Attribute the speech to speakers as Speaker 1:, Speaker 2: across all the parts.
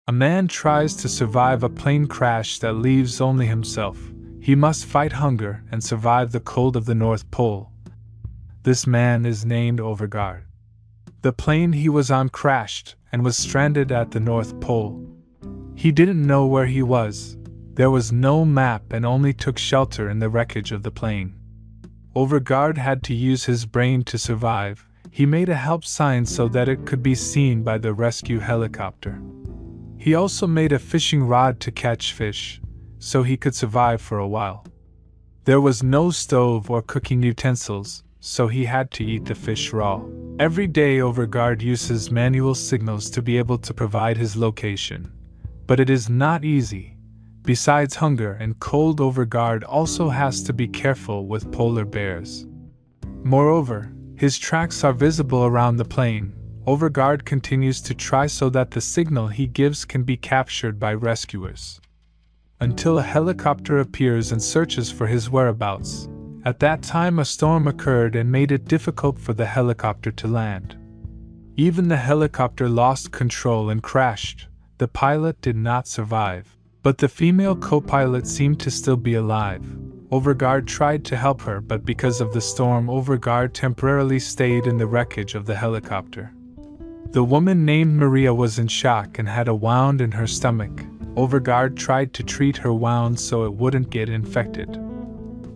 Speaker 1: A man tries to survive a plane crash that leaves only himself. He must fight hunger and survive the cold of the North Pole. This man is named Overgaard. The plane he was on crashed and was stranded at the North Pole. He didn't know where he was. There was no map and only took shelter in the wreckage of the plane. Overgaard had to use his brain to survive. He made a help sign so that it could be seen by the rescue helicopter. He also made a fishing rod to catch fish, so he could survive for a while. There was no stove or cooking utensils, so he had to eat the fish raw. Every day Overgaard uses manual signals to be able to provide his location. But it is not easy. Besides hunger and cold, Overgaard also has to be careful with polar bears. Moreover, his tracks are visible around the plane. Overgaard continues to try so that the signal he gives can be captured by rescuers. Until a helicopter appears and searches for his whereabouts. At that time a storm occurred and made it difficult for the helicopter to land. Even the helicopter lost control and crashed. The pilot did not survive, but the female co-pilot seemed to still be alive. Overgaard tried to help her, but because of the storm, Overgaard temporarily stayed in the wreckage of the helicopter. The woman named Maria was in shock and had a wound in her stomach. Overgaard tried to treat her wound so it wouldn't get infected.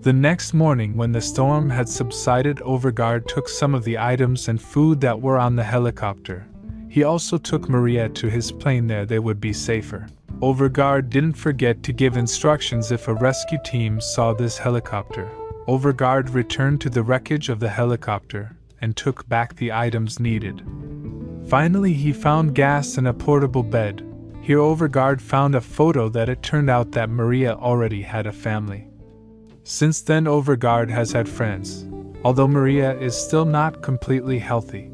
Speaker 1: The next morning, when the storm had subsided, Overgaard took some of the items and food that were on the helicopter. He also took Maria to his plane. There they would be safer. Overgaard didn't forget to give instructions if a rescue team saw this helicopter. Overgaard returned to the wreckage of the helicopter and took back the items needed. Finally, he found gas and a portable bed. Here Overgaard found a photo that it turned out that Maria already had a family. Since then Overgaard has had friends, although Maria is still not completely healthy.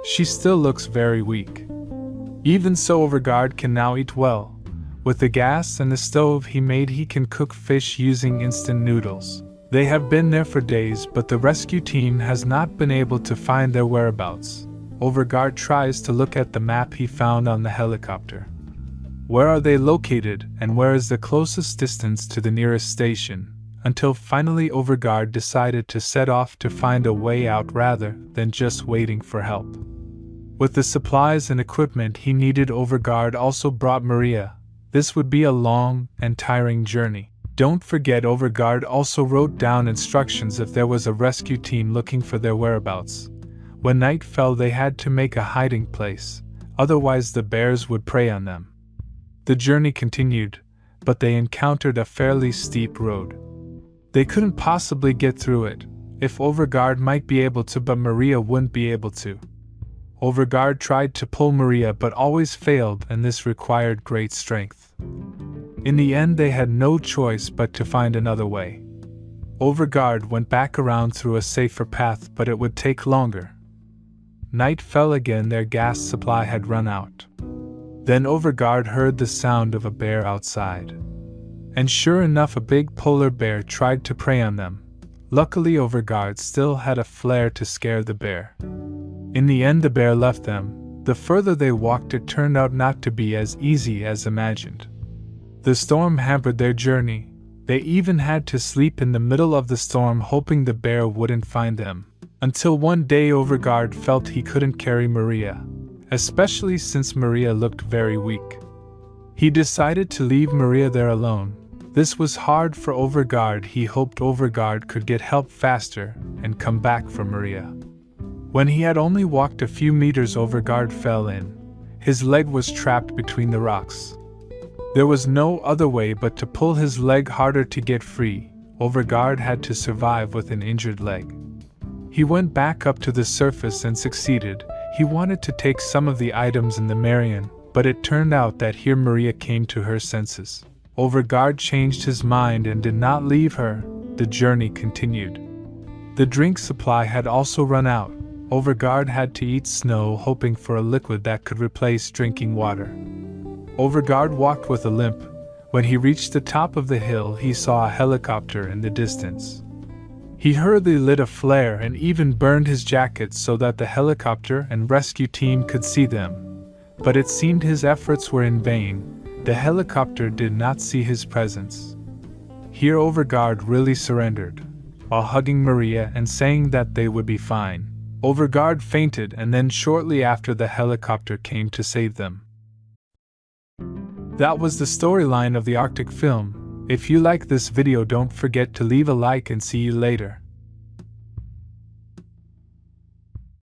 Speaker 1: She still looks very weak. Even so, Overgaard can now eat well. With the gas and the stove he made, he can cook fish using instant noodles. They have been there for days, but the rescue team has not been able to find their whereabouts. Overgaard tries to look at the map he found on the helicopter. Where are they located, and where is the closest distance to the nearest station? Until finally Overgaard decided to set off to find a way out rather than just waiting for help. With the supplies and equipment he needed, Overgaard also brought Maria. This would be a long and tiring journey. Don't forget, Overgaard also wrote down instructions if there was a rescue team looking for their whereabouts. When night fell, they had to make a hiding place, otherwise the bears would prey on them. The journey continued, but they encountered a fairly steep road. They couldn't possibly get through it. If Overgaard might be able to, but Maria wouldn't be able to. Overgaard tried to pull Maria but always failed, and this required great strength. In the end they had no choice but to find another way. Overgaard went back around through a safer path, but it would take longer. Night fell again, their gas supply had run out. Then Overgaard heard the sound of a bear outside. And sure enough, a big polar bear tried to prey on them. Luckily Overgaard still had a flare to scare the bear. In the end the bear left them. The further they walked, it turned out not to be as easy as imagined. The storm hampered their journey. They even had to sleep in the middle of the storm, hoping the bear wouldn't find them. Until one day Overgaard felt he couldn't carry Maria, especially since Maria looked very weak. He decided to leave Maria there alone. This was hard for Overgaard. He hoped Overgaard could get help faster and come back for Maria. When he had only walked a few meters, Overgaard fell in. His leg was trapped between the rocks. There was no other way but to pull his leg harder to get free. Overgaard had to survive with an injured leg. He went back up to the surface and succeeded. He wanted to take some of the items in the Marion, but it turned out that here Maria came to her senses. Overgaard changed his mind and did not leave her. The journey continued. The drink supply had also run out. Overgaard had to eat snow, hoping for a liquid that could replace drinking water. Overgaard walked with a limp. When he reached the top of the hill, he saw a helicopter in the distance. He hurriedly lit a flare and even burned his jacket so that the helicopter and rescue team could see them. But it seemed his efforts were in vain. The helicopter did not see his presence. Here Overgaard really surrendered. While hugging Maria and saying that they would be fine, Overgaard fainted, and then shortly after the helicopter came to save them. That was the storyline of the Arctic film. If you like this video, don't forget to leave a like and see you later.